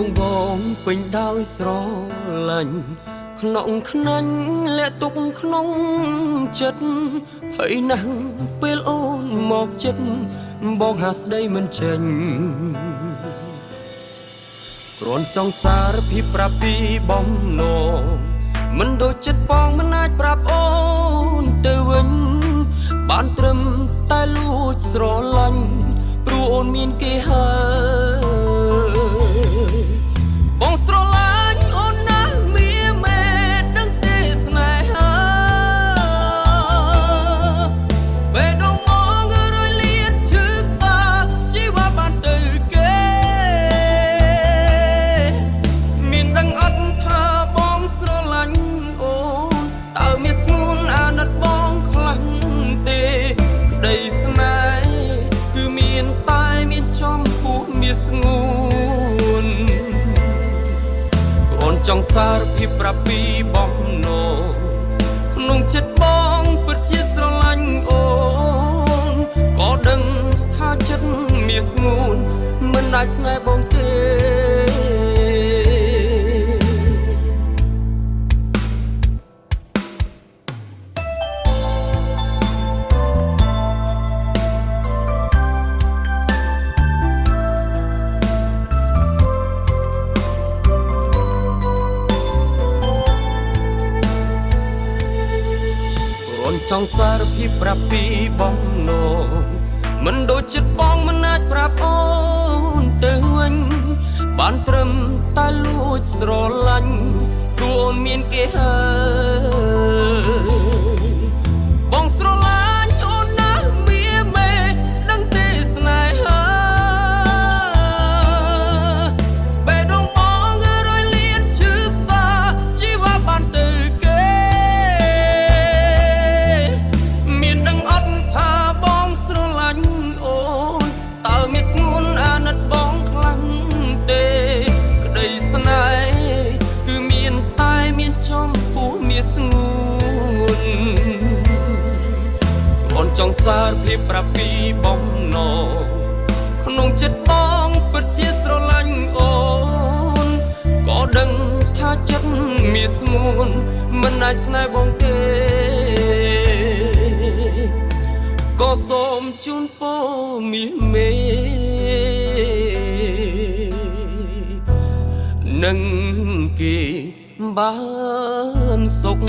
ងបងពេញដោយស្រឡាញ់ក្នុងខ្នាញ់លាក់ទុកក្នុងចិត្តភ័យណាស់ពេលអូនមកចិត្តបងហាស្ដីមិនចេញគ្រាន់ចង់សារភាពប្រាប់ពីបំណងមិនដូចចិត្តបងមិនអាចប្រាប់អូនទៅវិញបានត្រឹមតែលួចស្រឡាញ់ព្រោះអូនមានគេហើយបងស្រឡាញ់អូនណាស់មានមែនដឹងទេស្នេហាពេលដងមងរយលៀនឈឺផ្សាជីវិតបានទៅគេមានដឹងអត់ថាបងស្រឡាញ់អូនតើមានស្ងួនអាណិតបងខ្លាំងទេក្តីស្នេហ៍គឺមានតែមានចំពោះមានស្ងួនគ្រាន់ចង់សារភាពប្រាប់ពីបំណងក្នុងចិត្តបងពិតជាស្រឡាញ់អូនក៏ដឹងថាចិត្តមានស្ងួនមិនអាចស្នេហ៍បងទេចង់សារភាពប្រាប់ពីបំណងមិនដូចចិត្តបងមិនអាចប្រាប់អូនទៅវិញបានត្រឹមតែលួចស្រឡាញ់ព្រោះអូនមានគេហើយបងស្រឡាញ់អូនណាស់មានមែនដឹងទេស្នេហាបេះដូងបងរយលៀនឈឺផ្សាជីវិតបានទៅចង់សារភាពប្រាប់ពីបំណងក្នុងចិត្តបងពិតជាស្រឡាញ់អូនក៏ដឹងថាចិត្តមានស្ងួនមិនអាចស្នេហ៍បងទេក៏សូមជូនពរមាសមេនឹងគេបានសុខ